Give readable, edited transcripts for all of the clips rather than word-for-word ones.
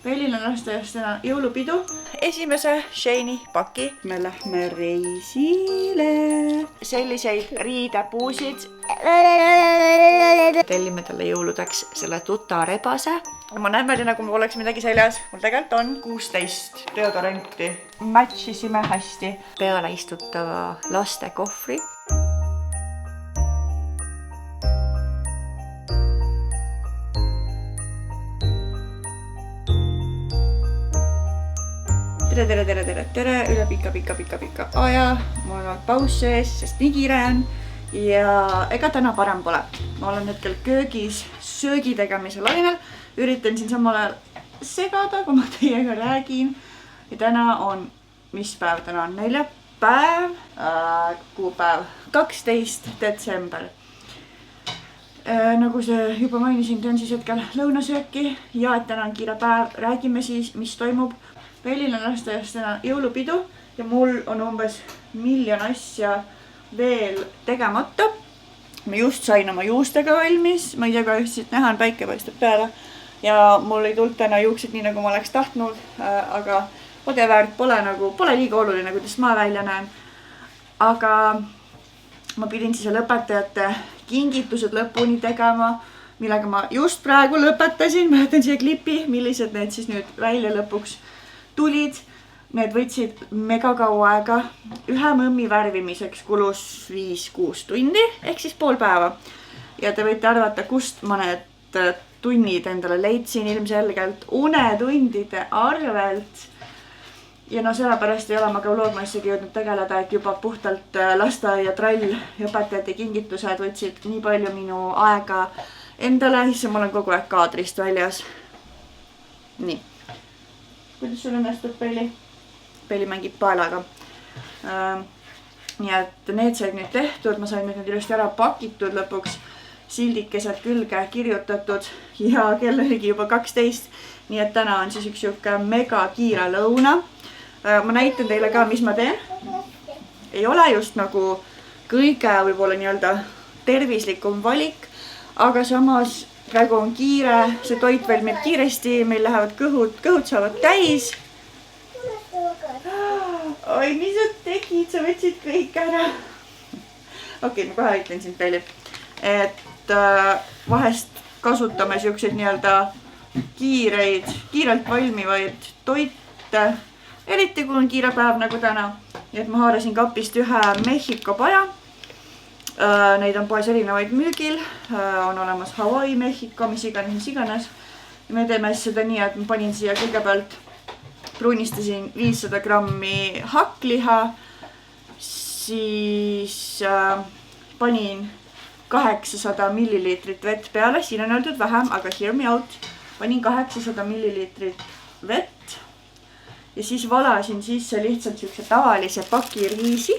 Peilil on lasteaias täna jõulupidu. Esimese Shane'i paki me lähme reisile. Selliseid riidepuusid. Tellime talle jõuludeks selle tutarebase. Ma näen välja, nagu mul oleks midagi seljas. Mul tegelikult on 16 deodoranti. Matchisime hästi. Peale istutava lastekohvri. Tere, üle pika aja. Mul on paus sees, sest nii kiire on. Ja ega täna parem pole. Ma olen hetkel köögis söögi tegemise lainel. Üritan siin samal ajal segada, kui ma teiega räägin. Ja täna on, mis päev täna on? Neljapäev, kuupäev 12. detsember. Nagu see juba mainisin, teen siis hetkel lõunasööki ja et täna on kiire päev. Räägime siis, mis toimub. Peilil on lasteaias täna jõulupidu ja mul on umbes miljon asja veel tegemata. Ma just sain oma juustega valmis, ma ei tea, kahjuks siit näha on, päike paistab peale. Ja mul ei tulnud täna juuksed nii, nagu ma oleks tahtnud, aga whatever, pole liiga oluline, kuidas ma välja näen. Aga ma pidin siis lõpetajate kingitused lõpuni tegema, millega ma just praegu lõpetasin. Ma jätan siia klipi, millised need siis nüüd välja lõpuks tulid. Need võtsid mega kaua aega. Ühe mõmmi värvimiseks kulus 5-6 tundi, ehk siis pool päeva. Ja te võite arvata, kust ma need tunnid endale leidsin ilmselgelt unetundide arvelt. Ja no sellepärast ei ole ma ka vlogmassigi jõudnud tegeleda, et juba puhtalt lasteaia trall ja õpetajate kingitused võtsid nii palju minu aega endale, siis ma olen kogu aeg kaadrist väljas. Nii. Kuidas sul õnnestub Peili? Peili mängib paelaga. Nii et need said nüüd tehtud, ma sain nüüd ilusti ära pakitud lõpuks, sildikesed külge kirjutatud ja kell oligi juba 12. Nii et täna on siis üks juhke mega kiire lõuna. Ma näitan teile ka, mis ma teen. Ei ole just nagu kõige võib-olla nii-öelda tervislikum valik, aga samas praegu on kiire, see toit valmib kiiresti, meil lähevad kõhud saavad täis. Oi, mis sa tegid? Sa võtsid kõik ära. Okei, ma kohe ütlen sind Peili. Et vahest kasutame siukseid nii-öelda kiirelt valmivaid toite. Eriti kui on kiire päev nagu täna. Et ma haarasin kapist ühe Mehhiko paja. Neid on poes erinevaid müügil. On olemas Hawaii, Mehhiko, mis iganes. Ja me teeme seda nii, et ma panin siia kõigepealt pruunistasin 500 grammi hakkliha, siis panin 800 milliliitrit vett peale, siin on öeldud vähem, aga hear me out. Panin 800 milliliitrit vett ja siis valasin sisse lihtsalt siukse tavalise paki riisi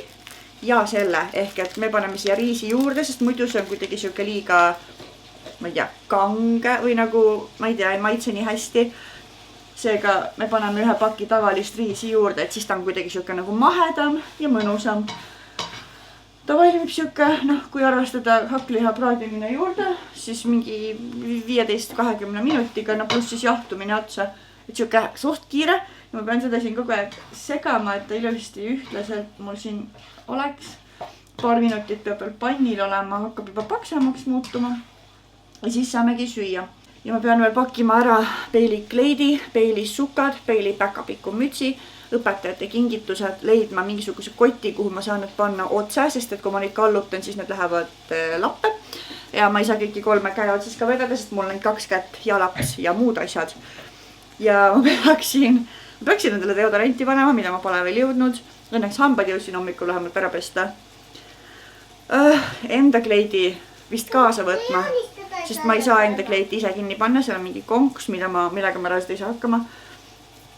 ja selle, ehk et me paneme siia riisi juurde, sest muidu see on kuidagi siuke liiga, ma ei tea, kange või nagu, ma ei tea, ei maitse nii hästi. Seega me paneme ühe paki tavalist riisi juurde, et siis ta on kuidagi siuke nagu mahedam ja mõnusam. Ta valmib siuke, kui arvestada hakkliha praadimine juurde, siis mingi 15-20 minutiga, pluss siis jahtumine otsa. Et siuke suht kiire ja ma pean seda siin kogu aeg segama, et ta ilusti ühtlaselt mul siin oleks. Paar minutit peab veel pannil olema, hakkab juba paksemaks muutuma ja siis saamegi süüa. Ja ma pean veel pakkima ära Peili kleidi, Peili sukad, Peili päkapiku mütsi, õpetajate kingitused, leidma mingisuguse koti, kuhu ma saan nüüd panna otse, sest et kui ma neid kallutan, siis need lähevad lappe. Ja ma ei saa kõiki 3 käe otsas ka vedada, sest mul on 2 kätt ja laps ja muud asjad. Ja ma peaksin endale deodoranti panema, mida ma pole veel jõudnud. Õnneks hambad jõudsin hommikul vähemalt ära pesta. Enda kleidi vist kaasa võtma. Sest ma ei saa enda kleiti ise kinni panna, seal on mingi konks, millega ma reaalselt ei saa hakkama.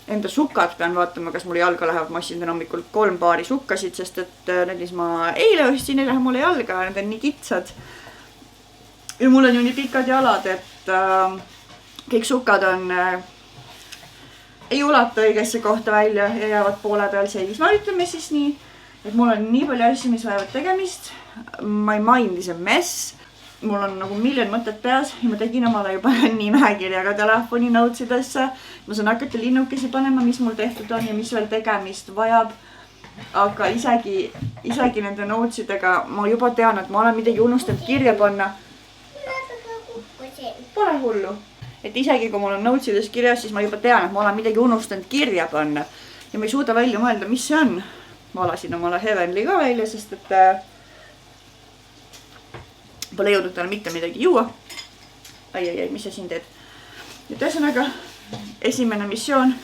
Enda sukad pean vaatama, kas mulle jalga lähevad. Ma ostsin hommikul 3 paari sukkasid, sest et need, mis ma eile ostsin, ei lähe mulle jalga, need on nii kitsad. Ja mul on ju nii pikad jalad, et kõik sukad ei ulata õigesse kohta välja ja jäävad poole peal seisma. Ütleme siis nii, et mul on nii palju asju, mis vajavad tegemist. Ma ei maindi see mess. mul on nagu miljon mõtet peas ja ma tegin omale juba nimekirja ka telefoni notesidesse. ma saan hakata linnukesi panema, mis mul tehtud on ja mis veel tegemist vajab. aga isegi nende notesidega ma juba tean, et ma olen midagi unustanud kirja panna. Pole hullu. Et isegi kui mul on notesides kirjas, siis ma juba tean, et ma olen midagi unustanud kirja panna. Ja ma ei suuda välja mõelda, mis see on. Ma alasin omale Heavenly ka välja, sest et pole jõudnud talle mitte midagi juua. Ai, mis sa siin teed? Et ühesõnaga, esimene missioon,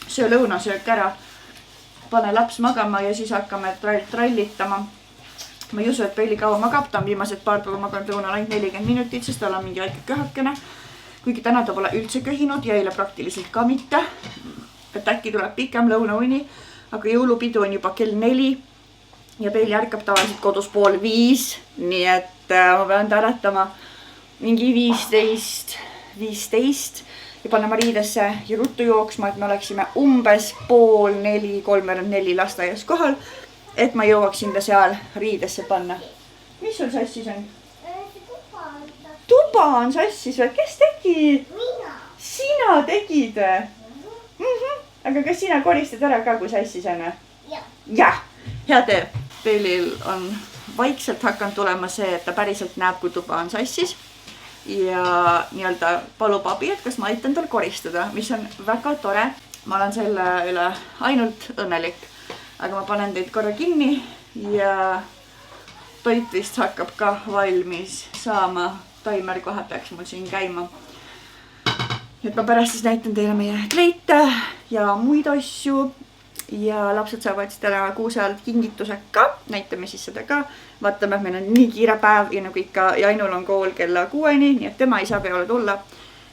söö lõunasöök ära, pane laps magama ja siis hakkame trallitama. Ma ei usu, et Peili kaua magab, ta on viimased paar päeva maganud lõunal ainult 40 minutit, sest tal on mingi väike köhakene. Kuigi täna ta pole üldse köhinud ja eile praktiliselt ka mitte. Et äkki tuleb pikem lõunauni, aga jõulupidu on juba kell 4 ja Peili ärkab tavaliselt kodus 4:30, nii et ma pean ta äratama mingi 15 ja panema riidesse ja ruttu jooksma, et me oleksime umbes 3:30, 3:34 lasteaias kohal, et ma jõuaksin ta seal riidesse panna. Mis sul sassis on? Tuba on sassis või? Kes tegi? Mina. Sina tegid? Aga kas sina koristad ära ka, kui sassis on? Jah. Hea töö. Peilil on vaikselt hakanud tulema see, et ta päriselt näeb, kui tuba on sassis. Ja nii-öelda palub abi, et kas ma aitan tal koristada, mis on väga tore. Ma olen selle üle ainult õnnelik. Aga ma panen teid korra kinni ja toit vist hakkab ka valmis saama. Taimer kohe peaks mul siin käima. Et ma pärast siis näitan teile meie kleite ja muid asju. Ja lapsed saavad siis täna kuuse alt kingitused ka. Näitame siis seda ka. Vaatame, et meil on nii kiire päev ja nagu ikka Jainul on kool kella 6-ni, nii et tema ei saa peale tulla.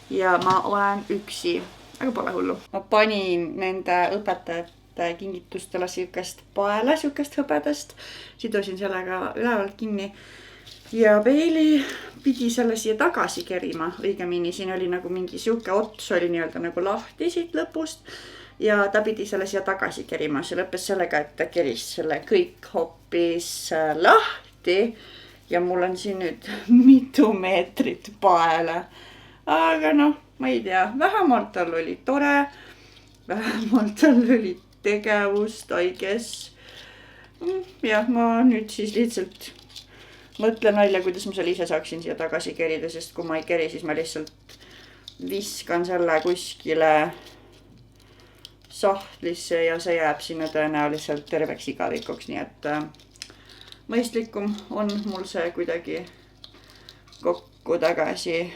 Ja ma olen üksi, aga pole hullu. Ma panin nende õpetajate kingitustele sihukest paela, sihukest hõbedast. Sidusin sellega ülevalt kinni. Ja Peili pidi selle siia tagasi kerima, õigemini siin oli nagu mingi siuke ots oli nii-öelda nagu lahti siit lõpust ja ta pidi selle siia tagasi kerima. See lõppes sellega, et ta keris selle kõik hoopis lahti ja mul on siin nüüd mitu meetrit paela. Aga noh, ma ei tea, vähemalt tal oli tore, vähemalt tal oli tegevust, I guess. Ja ma nüüd siis lihtsalt mõtlen välja, kuidas ma selle ise saaksin siia tagasi kerida, sest kui ma ei keri, siis ma lihtsalt viskan selle kuskile sahtlisse ja see jääb sinna tõenäoliselt terveks igavikuks, nii et mõistlikum on mul see kuidagi kokku tagasi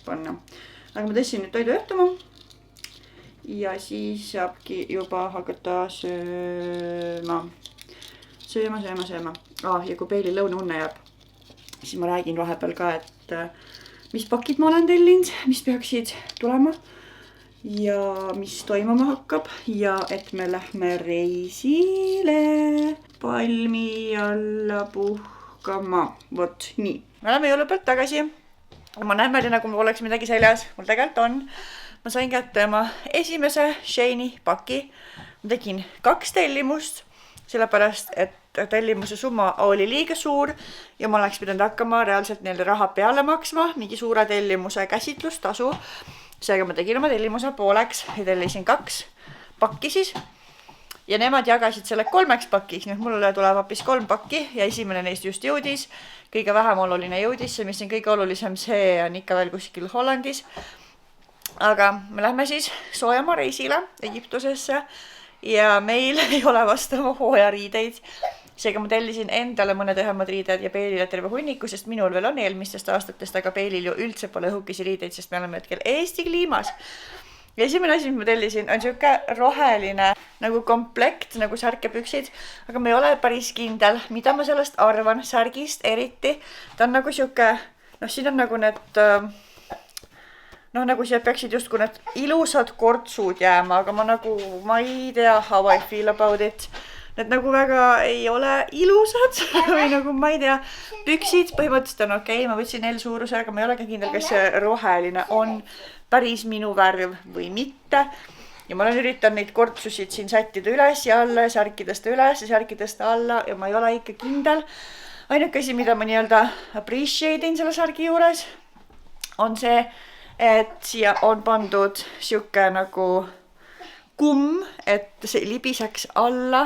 panna. Aga ma tõstsin nüüd toidu õhtuma ja siis saabki juba hakata sööma. Ja kui Peili lõunaunne jääb, siis ma räägin vahepeal ka, et mis pakid ma olen tellinud, mis peaksid tulema ja mis toimuma hakkab ja et me lähme reisile palmi alla puhkama. Vot nii. Me oleme jõulupealt tagasi. Ma näen välja, nagu mul oleks midagi seljas. Mul tegelikult on. Ma sain kätte oma esimese Sheini paki. Ma tegin 2 tellimust. Sellepärast, et tellimuse summa oli liiga suur ja ma oleks pidanud hakkama reaalselt neile raha peale maksma, mingi suure tellimuse käsitlustasu. Seega ma tegin oma tellimuse pooleks ja tellisin 2 pakki siis. Ja nemad jagasid selle 3 pakiks, nii et mulle tuleb hoopis 3 pakki ja esimene neist just jõudis. Kõige vähem oluline jõudis, see mis on kõige olulisem, see on ikka veel kuskil Hollandis. Aga me lähme siis soojamaa reisile Egiptusesse. Ja meil ei ole vastava hooajariideid. Seega ma tellisin endale mõned õhemad riided ja Peilile terve hunniku, sest minul veel on eelmistest aastatest, aga Peilil ju üldse pole õhukesi riideid, sest me oleme hetkel Eesti kliimas. Ja esimene asi, mis ma tellisin, on siuke roheline nagu komplekt, nagu särkepüksid, aga ma ei ole päris kindel, mida ma sellest arvan, särgist eriti. Ta on nagu siuke, siin on nagu need nagu siia peaksid justkui need ilusad kortsud jääma, aga ma ei tea how I feel about it. Need nagu väga ei ole ilusad või nagu ma ei tea, püksid põhimõtteliselt on okei, ma võtsin L-suuruse, aga ma ei ole ka kindel, kas see roheline on päris minu värv või mitte. Ja ma olen üritanud neid kortsusid siin sättida üles ja alla ja särkidest üles ja särkidest alla ja ma ei ole ikka kindel. ainuke asi, mida ma nii-öelda appreciate in selle särgi juures, on see, et siia on pandud siuke nagu kumm, et see libiseks alla,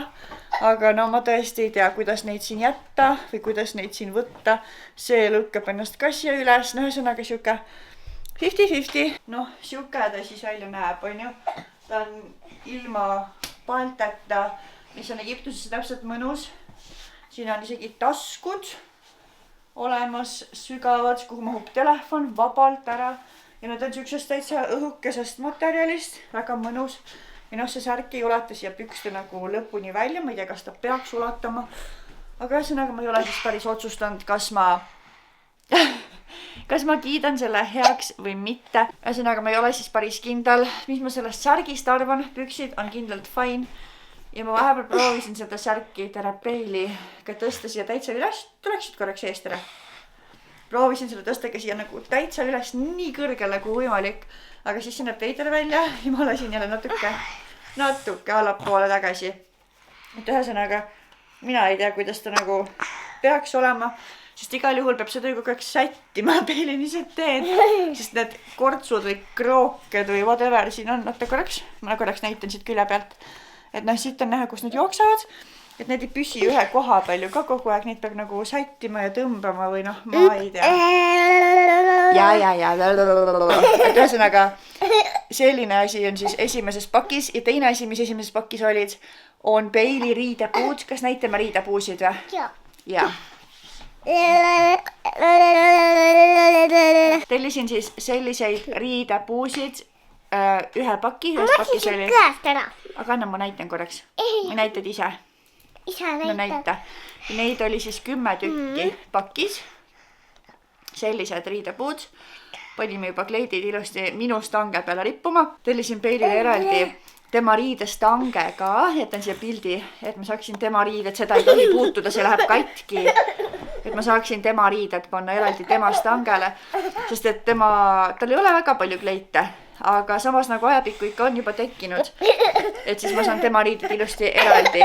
aga no ma tõesti ei tea, kuidas neid siin jätta või kuidas neid siin võtta. See lükkab ennast ka siia üles, no ühesõnaga siuke 50-50. Noh, siuke ta siis välja näeb, on ju. Ta on ilma palteta, mis on Egiptuses täpselt mõnus. Siin on isegi taskud olemas, sügavad, kuhu mahub telefon vabalt ära. Ja need on siuksest täitsa õhukesest materjalist, väga mõnus. Ja noh, see särk ei ulata siia pükste nagu lõpuni välja, ma ei tea, kas ta peaks ulatama. Aga ühesõnaga ma ei ole siis päris otsustanud, kas ma kiidan selle heaks või mitte. Ühesõnaga ma ei ole siis päris kindel, mis ma sellest särgist arvan. Püksid on kindlalt fine. Ja ma vahepeal proovisin seda särki terapeiliga tõsta siia täitsa üles. Tuleksid korraks eest ära. Proovisin selle tõsta ka siia nagu täitsa üles nii kõrgele kui võimalik. Aga siis see näeb veider välja ja ma lasin jälle natuke allapoole tagasi. Et ühesõnaga, mina ei tea, kuidas ta nagu peaks olema, sest igal juhul peab seda kogu aeg sättima peilini see teed, sest need kortsud või krooked või whatever siin on. Oota korraks, ma korraks näitan siit külje pealt, et noh, siit on näha, kus need jooksevad, et need ei püsi ühe koha peal ju ka kogu aeg, neid peab nagu sättima ja tõmbama või noh, ma ei tea. Et ühesõnaga, selline asi on siis esimeses pakis ja teine asi, mis esimeses pakis olid, on peili riidepuud. Kas näitame riidepuusid või? Jaa. Tellisin siis selliseid riidepuusid ühe paki. Pakis oli... Aga anna ma näitan korraks. Näitad ise? No näita. Neid oli siis 10 tükki pakis. Sellised riidepuud. Panime juba kleidid ilusti minu stange peale rippuma. Tellisin peilile eraldi tema riidestange ka. Jätan siia pildi, et ma saaksin tema riided. Seda ei tohi puutuda, see läheb katki. Et ma saaksin tema riided panna eraldi tema stangele. Sest et tal ei ole väga palju kleite. Aga samas nagu ajapikku ikka on juba tekkinud. Et siis ma saan tema riided ilusti eraldi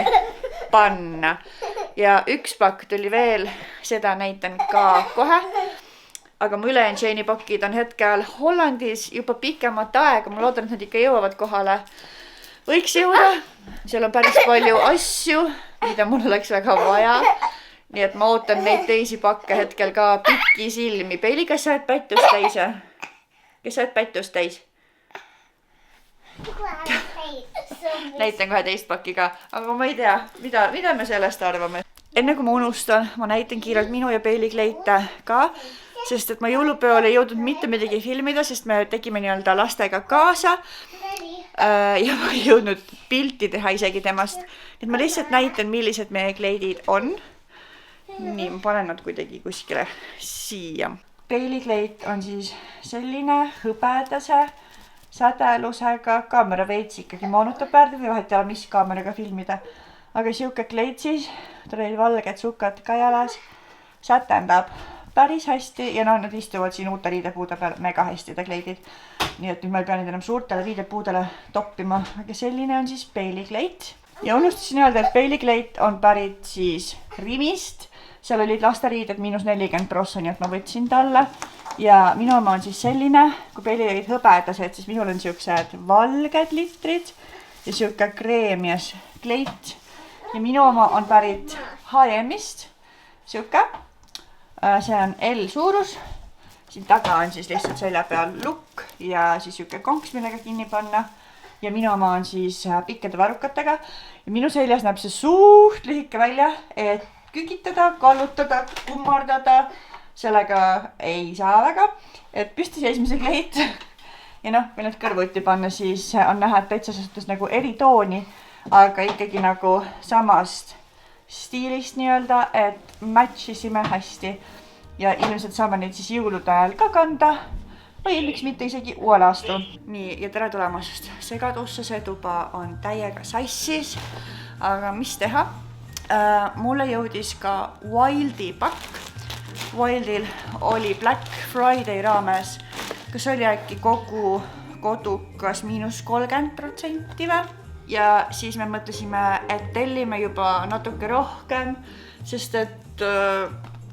panna. Ja üks pakk tuli veel, seda näitan ka kohe. Aga mu ülejäänud Shane'i pakid on hetkel Hollandis juba pikemat aega. Ma loodan, et nad ikka jõuavad kohale. Võiks jõuda. Seal on päris palju asju, mida mul oleks väga vaja. Nii et ma ootan neid teisi pakke hetkel ka pikki silmi. Peili, kas sa oled pättust täis? Kes sa oled pättust täis? Näitan kohe teist pakki ka. Aga ma ei tea, mida me sellest arvame. Enne kui ma unustan, ma näitan kiirelt minu ja Peili kleite ka. Sest et ma jõulupeol ei jõudnud mitte midagi filmida, sest me tegime nii-öelda lastega kaasa. Ja ma ei jõudnud pilti teha isegi temast. Et ma lihtsalt näitan, millised meie kleidid on. Nii, ma panen nad kuidagi kuskile siia. Peili kleit on siis selline hõbedase sädelusega. Kaamera veits ikkagi moonutab väärdi või vahet ei ole, mis kaameraga filmida. Aga siuke kleit siis, tal olid valged sukad ka jalas, sätendab päris hästi ja nad istuvad siin uute riidepuude peal mega hästi ta kleidid. Nii et nüüd ma ei pea neid enam suurtele riidepuudele toppima. Aga selline on siis Peili kleit. Ja unustasin öelda, et Peili kleit on pärit siis Rimist. Seal olid lasteriided -40%, nii et ma võtsin talle. Ja minu oma on siis selline, kui Peili olid hõbedased, siis minul on siuksed valged litrid ja siuke kreemias kleit. Ja minu oma on pärit H&M-ist. Siuke. See on L suurus. Siin taga on siis lihtsalt selja peal lukk ja siis siuke konks, millega kinni panna. Ja minu oma on siis pikkade varrukatega. Ja minu seljas näeb see suht lühike välja, et kükitada, kallutada, kummardada. Sellega ei saa väga. Et püsti seismise kleit. Ja noh, kui nüüd kõrvuti panna, siis on näha, et täitsa suhtes nagu eri tooni, aga ikkagi nagu samast stiilist nii-öelda, et matchisime hästi ja ilmselt saame neid siis jõulude ajal ka kanda või miks mitte isegi uuel aastal. Nii, ja tere tulemast segadusse, see tuba on täiega sassis, aga mis teha? Mulle jõudis ka Wildi pakk. Wildil oli Black Friday raames, kas oli äkki kogu kodukas -30% või? Ja siis me mõtlesime, et tellime juba natuke rohkem, sest et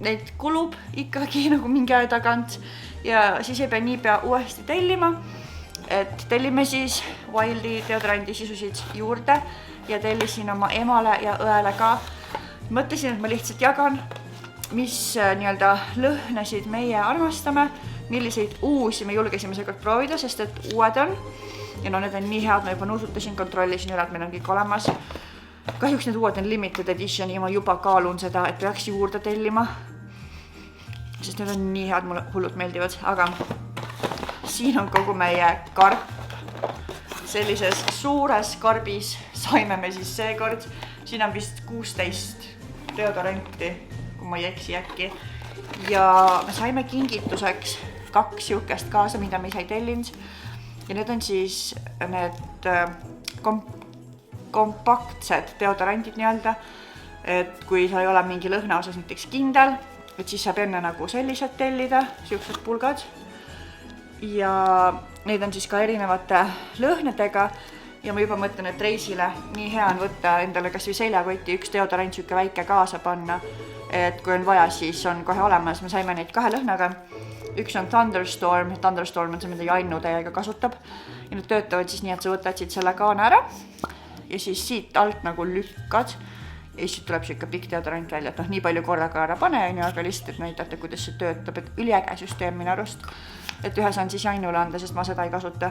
neid kulub ikkagi nagu mingi aja tagant ja siis ei pea niipea uuesti tellima, et tellime siis Wildi deodorandi sisusid juurde ja tellisin oma emale ja õele ka. Mõtlesin, et ma lihtsalt jagan, mis nii-öelda lõhnasid meie armastame, milliseid uusi me julgesime seekord proovida, sest et uued on ja no need on nii head, ma juba nuusutasin, kontrollisin üle, et meil on kõik olemas. Kahjuks need uued on limited edition ja ma juba kaalun seda, et peaks juurde tellima, sest need on nii head, mulle hullult meeldivad, aga siin on kogu meie karp. Sellises suures karbis saime me siis seekord, siin on vist 16 deodoranti, kui ma ei eksi äkki. Ja me saime kingituseks 2 siukest kaasa, mida me sai tellinud. Ja need on siis need kompaktsed deodorandid nii-öelda, et kui sa ei ole mingi lõhna osas näiteks kindel, et siis saab enne nagu sellised tellida, siuksed pulgad. Ja neid on siis ka erinevate lõhnadega ja ma juba mõtlen, et reisile nii hea on võtta endale kas või seljakotti üks deodorant siuke väike kaasa panna, et kui on vaja, siis on kohe olemas. Me saime neid 2 lõhnaga. Üks on Thunderstorm, Thunderstorm on see, mida Jannu täiega kasutab ja nad töötavad siis nii, et sa võtad siit selle kaana ära ja siis siit alt nagu lükkad ja siis tuleb siuke pikk deodorant välja, et noh, nii palju korraga ära pane, aga lihtsalt, et näidata, kuidas see töötab, et üliäge süsteem minu arust. Et ühe saan siis Jannule anda, sest ma seda ei kasuta.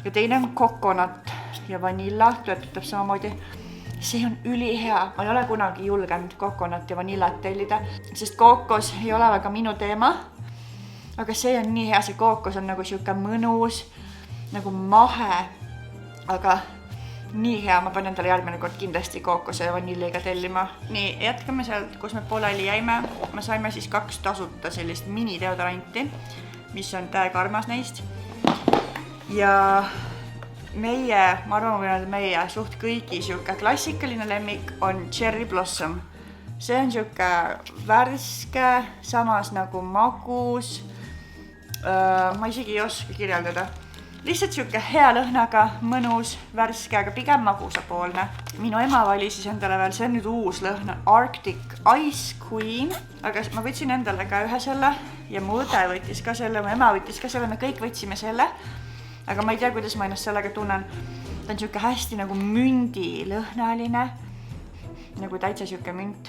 Ja teine on coconut ja vanilla, töötab samamoodi. See on ülihea, ma ei ole kunagi julgenud coconut ja vanillat tellida, sest kookos ei ole väga minu teema. Aga see on nii hea, see kookos on nagu siuke mõnus, nagu mahe, aga nii hea, ma panen endale järgmine kord kindlasti kookose ja vanilliga tellima. Nii, jätkame sealt, kus me pooleli jäime. Me saime siis 2 tasuta sellist mini deodoranti, mis on täiega armas neist. Ja meie, ma arvan, meie suht kõigi siuke klassikaline lemmik on Cherry Blossom. See on siuke värske, samas nagu magus. Ma isegi ei oska kirjeldada. Lihtsalt siuke hea lõhnaga, mõnus, värske, aga pigem magusapoolne. Minu ema vali siis endale veel, see on nüüd uus lõhn, Arctic Ice Queen, aga ma võtsin endale ka ühe selle ja mu õde võttis ka selle, mu ema võttis ka selle, me kõik võtsime selle, aga ma ei tea, kuidas ma ennast sellega tunnen. Ta on siuke hästi nagu mündi lõhnaline, nagu täitsa siuke münt.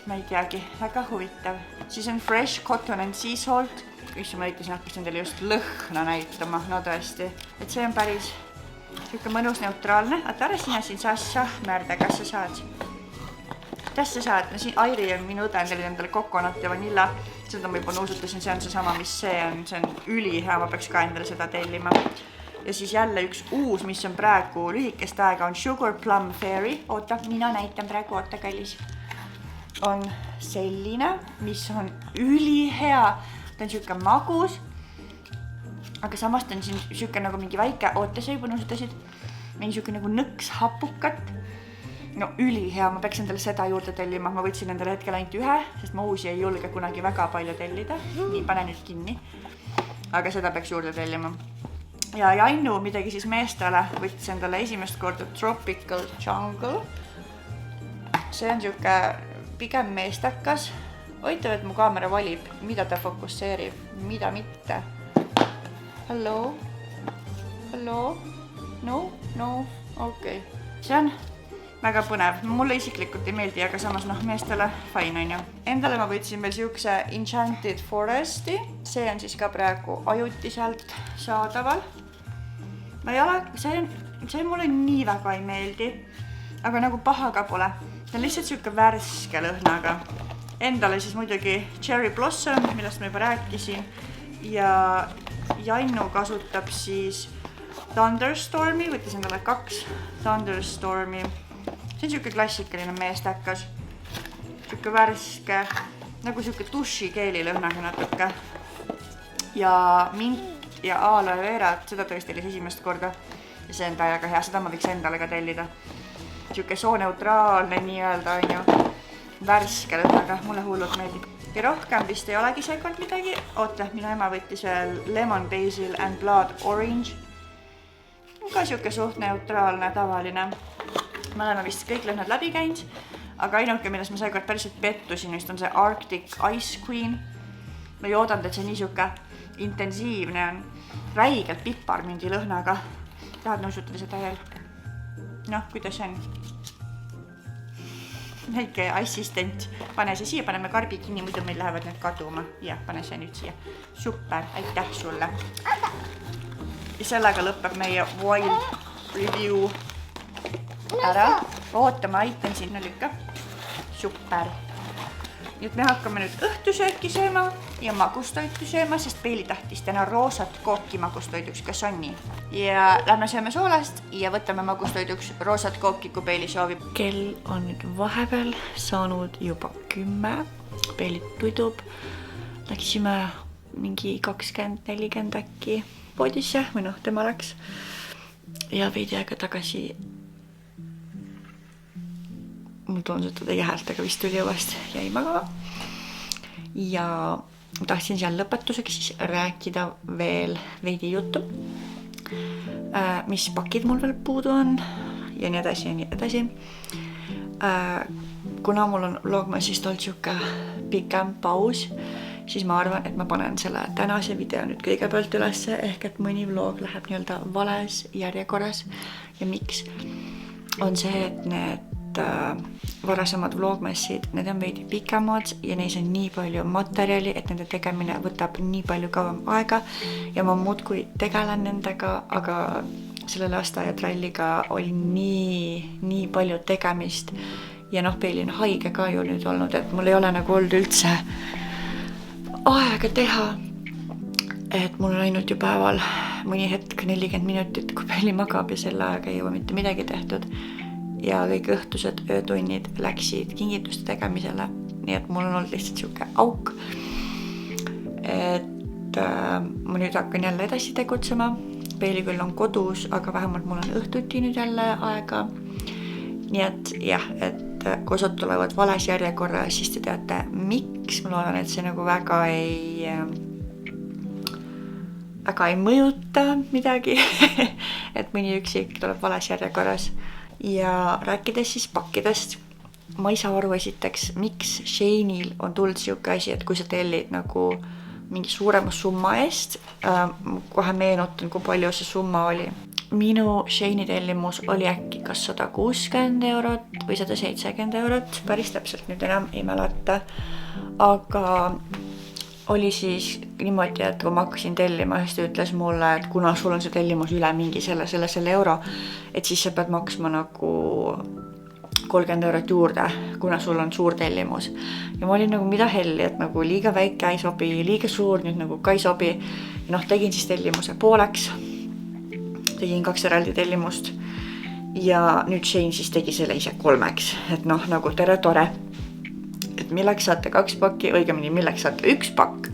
Ma ei teagi, väga huvitav. Siis on Fresh Cotton and Sea Salt. Isse ma ütlesin, hakkasin teile just lõhna näitama, no tõesti. Et see on päris siuke mõnus neutraalne. Aga ära sina siin saa šahmärda, kas sa saad? Kas sa saad? No siin Airi on minu õde, endale coconut ja vanilla. Seda ma juba nuusutasin, see on see sama, mis see on ülihea, ma peaks ka endale seda tellima. Ja siis jälle üks uus, mis on praegu lühikest aega, on Sugar Plum Fairy. Oota, mina näitan praegu, oota kallis. On selline, mis on ülihea. Ta on siuke magus, aga samas ta on siin siuke nagu mingi väike, oota sa juba nuusutasid, mingi siuke nagu nõks hapukat. No ülihea, ma peaks endale seda juurde tellima, ma võtsin endale hetkel ainult ühe, sest ma uusi ei julge kunagi väga palju tellida. Nii, pane nüüd kinni. Aga seda peaks juurde tellima. Ja Jannu midagi siis meestele võttis endale esimest korda Tropical Jungle. See on siuke pigem meestakas. Oitav, et mu kaamera valib, mida ta fokusseerib, mida mitte. Hello? Hello? No, okei. See on väga põnev. Mulle isiklikult ei meeldi, aga samas meestele fine on ju. Endale ma võtsin veel siukse Enchanted Foresti. See on siis ka praegu ajutiselt saadaval. Ma ei ole, see mulle nii väga ei meeldi, aga nagu paha ka pole. See on lihtsalt siuke värske lõhnaga. Endale siis muidugi Cherry Blossom, millest ma juba rääkisin ja Jannu kasutab siis Thunderstormi, võttis endale 2 Thunderstormi. See on siuke klassikaline meestakas, siuke värske, nagu siuke dušikeeli lõhnaga natuke ja mint ja aloe vera, seda tõesti oli esimest korda ja see on täiega hea, seda ma võiks endale ka tellida. Siuke sooneutraalne nii-öelda on ju. Värske lõhnaga, mulle hullult meeldib. Ja rohkem vist ei olegi seekord midagi. Oota, minu ema võttis veel Lemon Basil and Blood Orange. Ka siuke suht neutraalne, tavaline. Me oleme vist kõik lõhnad läbi käinud, aga ainuke, milles ma seekord päriselt pettusin, vist on see Arctic Ice Queen. Ma ei oodanud, et see niisuke intensiivne on. Räigelt piparmündi lõhnaga. Tahad nõusutada seda veel? Noh, kuidas see on? Väike assistent. Pane see siia, paneme karbi kinni, muidu meil lähevad need kaduma. Ja, pane see nüüd siia. Super, aitäh sulle. Ja sellega lõpeb meie wild review ära. Ootama, aitan sinna lükka. Super. Nii et me hakkame nüüd õhtusööki sööma ja magustoitu sööma, sest Peili tahtis täna roosat kooki magustoiduks, kas on nii? Ja lähme sööme soolast ja võtame magustoiduks roosat kooki, kui Peili soovib. Kell on nüüd vahepeal saanud juba 10. Peili tudub. Läksime mingi 20-40 äkki poodisse, või noh, tema läks. Ja veidi aega tagasi mul toonsutada teie häält, aga vist tuli õvast jäi magama. Ja tahtsin seal lõpetuseks siis rääkida veel veidi juttu, mis pakid mul veel puudu on ja nii edasi ja nii edasi. Kuna mul on vlogmasist olnud siuke pikem paus, siis ma arvan, et ma panen selle tänase video nüüd kõigepealt ülesse, ehk et mõni vlog läheb nii-öelda vales järjekorras. Ja miks? On see, et need varasemad vlogmassid, need on veidi pikemad ja neis on nii palju materjali, et nende tegemine võtab nii palju kauem aega ja ma muudkui tegelen nendega, aga selle lasteaiatralliga oli nii palju tegemist ja noh, Peili on haige ka ju nüüd olnud, et mul ei ole nagu olnud üldse aega teha, et mul on ainult ju päeval mõni hetk 40 minutit, kui Peili magab ja selle aega ei jõua mitte midagi tehtud. Ja kõik õhtused öötunnid läksid kingituste tegemisele, nii et mul on olnud lihtsalt siuke auk, et ma nüüd hakkan jälle edasi tegutsema. Peili küll on kodus, aga vähemalt mul on õhtuti nüüd jälle aega. Nii et jah, et kui osad tulevad vales järjekorra, siis te teate miks. Ma loodan, et see nagu väga ei mõjuta midagi, et mõni üksik tuleb vales järjekorras. Ja rääkides siis pakkidest, ma ei saa aru esiteks, miks Sheinil on tulnud siuke asi, et kui sa tellid nagu mingi suurema summa eest, kohe meenutan, kui palju see summa oli. Minu Sheini tellimus oli äkki kas 160 eurot või 170 eurot, päris täpselt nüüd enam ei mäleta, aga oli siis niimoodi, et kui ma hakkasin tellima, siis ta ütles mulle, et kuna sul on see tellimus üle mingi selle euro, et siis sa pead maksma nagu 30 eurot juurde, kuna sul on suur tellimus. Ja ma olin nagu mida helli, et nagu liiga väike ei sobi, liiga suur nüüd nagu ka ei sobi. Ja noh, tegin siis tellimuse pooleks. Tegin 2 eraldi tellimust. Ja nüüd Shein siis tegi selle ise 3, et noh, nagu tere tore. Et milleks saate 2 pakki, õigemini milleks saate 1 pakk,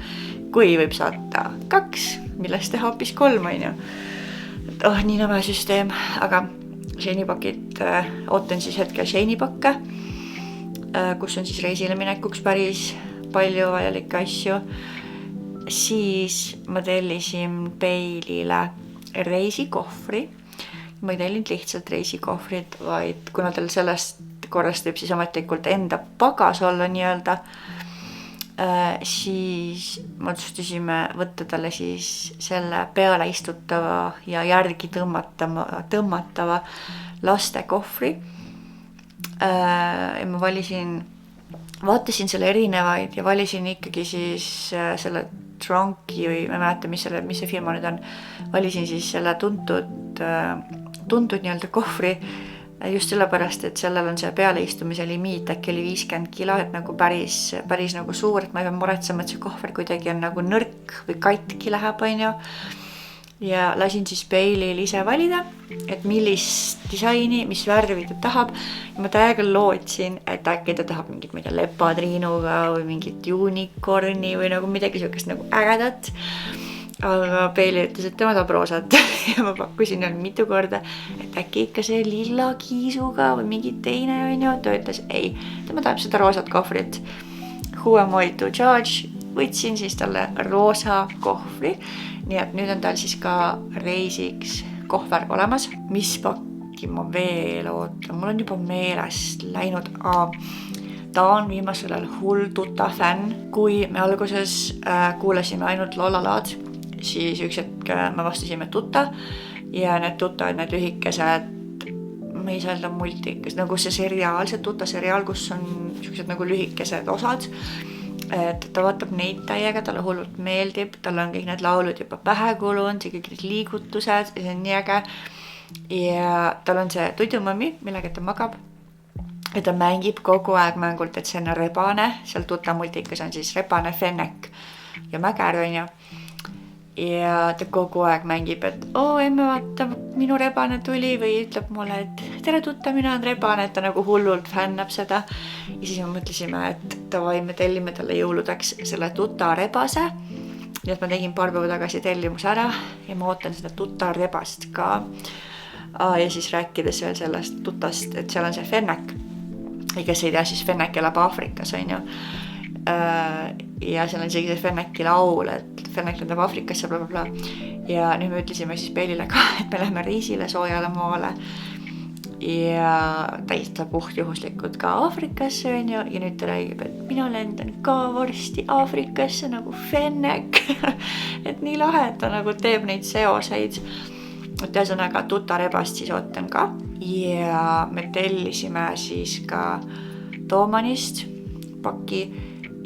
kui võib saata 2, millest teha hoopis 3, on ju. Et nii nõme süsteem, aga Sheini pakid, ootan siis hetkel Sheini pakke, kus on siis reisile minekuks päris palju vajalikke asju. Siis ma tellisin Peilile reisikohvri. Ma ei tellinud lihtsalt reisikohvrit, vaid kuna tal sellest korrast võib siis ametlikult enda pagas olla nii-öelda, siis me otsustasime võtta talle siis selle peale istutava ja järgi tõmmatava lastekohvri. Ja ma vaatasin selle erinevaid ja valisin ikkagi siis selle Trunki või ma ei mäleta, mis see firma nüüd on, valisin siis selle tuntud nii-öelda kohvri, just sellepärast, et sellel on see pealeistumise limiit, äkki oli 50 kilo, et nagu päris nagu suur, et ma ei pea muretsema, et see kohver kuidagi on nagu nõrk või katki läheb, on ju. Ja lasin siis Peilil ise valida, et millist disaini, mis värvi ta tahab. Ja ma täiega lootsin, et äkki ta tahab mingit lepatriinuga või mingit unicorni või nagu midagi sellist nagu ägedat. Aga Peili ütles, et tema tahab roosat ja ma pakkusin mitu korda, et äkki ikka see lilla kiisuga või mingi teine on ju. Ta ütles ei, tema tahab seda roosat kohvrit. Who am I to judge? Võtsin siis talle roosa kohvri, nii et nüüd on tal siis ka reisiks kohver olemas. Mis äkki ma veel ootan, mul on juba meelest läinud. Ta on viimasel ajal hull tuta fänn. Kui me alguses kuulasime ainult Lolalaad, siis üks hetk me vastasime tuta ja need tuta on need lühikesed, ma ei saa öelda multikas, nagu see seriaal, see tuta seriaal, kus on niisugused nagu lühikesed osad. Et ta vaatab neid täiega, talle hullult meeldib, tal on kõik need laulud juba pähe kulunud, kõik need liigutused ja see on nii äge. Ja tal on see tudumõmmi, millega ta magab. Ja ta mängib kogu aeg mängult, et see on rebane, seal tuta multikas on siis rebane, fennek ja mäger on ju. Ja ta kogu aeg mängib, et emme vaata, minu rebane tuli või ütleb mulle, et tere tutta, mina on rebane, et ta nagu hullult fännab seda. Ja siis me mõtlesime, et davai, me tellime talle jõuludeks selle tuta rebase. Ja et ma tegin paar päeva tagasi tellimus ära ja ma ootan seda tuta rebast ka. Ja siis rääkides veel sellest tutast, et seal on see fennek. Ja kes ei tea, siis fennek elab Aafrikas, on ju. Ja seal on isegi see fenneki laul, et fennek lendab Aafrikasse, blablabla. Ja nüüd me ütlesime siis Peelile ka, et me lähme reisile soojale maale. Ja täitsa puhtjuhuslikult ka Aafrikasse on ju. Ja nüüd ta räägib, et mina lendan ka varsti Aafrikasse nagu fennek. Et nii lahe, et ta nagu teeb neid seoseid. Et ühesõnaga tuta rebast siis ootan ka. Ja me tellisime siis ka Toomanist paki.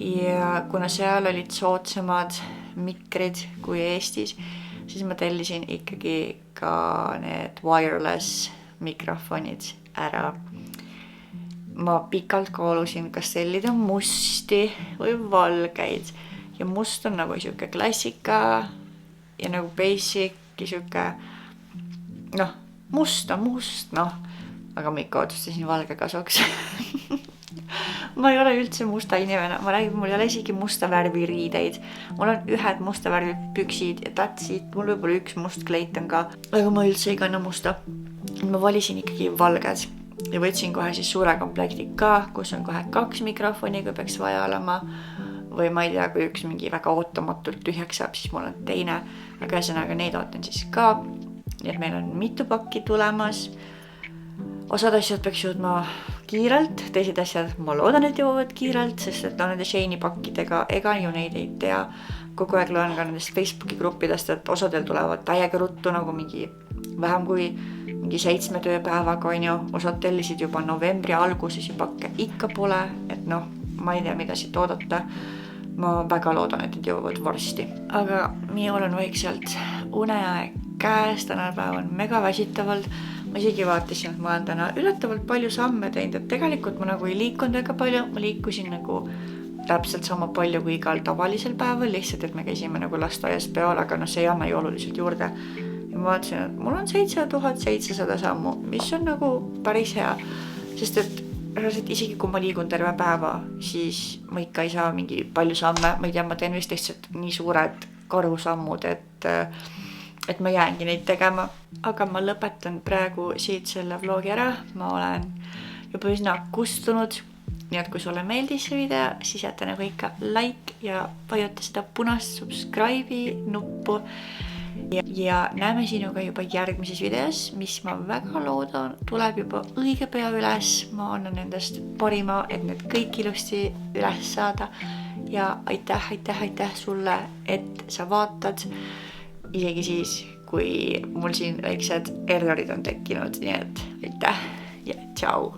Ja kuna seal olid soodsamad mikrid kui Eestis, siis ma tellisin ikkagi ka need wireless mikrofonid ära. Ma pikalt kaalusin, kas tellida musti või valgeid. Ja must on nagu siuke klassika ja nagu basic ja siuke must, aga ma ikka otsustasin valge kasuks. Ma ei ole üldse musta inimene, ma räägin, mul ei ole isegi musta värvi riideid. Mul on ühed musta värvi püksid ja tatsid, mul võib-olla üks must kleit on ka, aga ma üldse ei kanna musta. Ma valisin ikkagi valged ja võtsin kohe siis suure komplekti ka, kus on kohe 2 mikrofoni, kui peaks vaja olema. Või ma ei tea, kui üks mingi väga ootamatult tühjaks saab, siis mul on teine. Aga ühesõnaga neid ootan siis ka. Nii et meil on mitu pakki tulemas. Osad asjad peaks jõudma kiirelt, teised asjad ma loodan, et jõuavad kiirelt, sest et nende Sheini pakkidega ega ju neid ei tea. Kogu aeg loen ka nendest Facebooki gruppidest, et osadel tulevad täiega ruttu nagu mingi vähem kui mingi 7 tööpäevaga on ju. Osad tellisid juba novembri alguses ja pakke ikka pole, et ma ei tea, mida siit oodata. Ma väga loodan, et need jõuavad varsti. Aga minul on vaikselt uneaeg käes, tänane päev on mega väsitavalt. Ma isegi vaatasin, et ma olen täna ületavalt palju samme teinud, et tegelikult ma nagu ei liikunud väga palju, ma liikusin nagu täpselt sama palju kui igal tavalisel päeval, lihtsalt, et me käisime nagu lasteaias peol, aga see ei anna ju oluliselt juurde. Ja ma vaatasin, et mul on 7700 sammu, mis on nagu päris hea, sest et isegi kui ma liigun terve päeva, siis ma ikka ei saa mingi palju samme, ma ei tea, ma teen vist lihtsalt nii suured karusammud, et ma jäängi neid tegema, aga ma lõpetan praegu siit selle vlogi ära. Ma olen juba üsna kustunud, nii et kui sulle meeldis see video, siis jäta nagu ikka like ja vajuta seda punast subscribe'i nuppu. Ja näeme sinuga juba järgmises videos, mis ma väga loodan, tuleb juba õige pea üles. Ma annan endast parima, et need kõik ilusti üles saada. Ja aitäh sulle, et sa vaatad. Isegi siis, kui mul siin väiksed errorid on tekkinud, nii et aitäh ja tšau!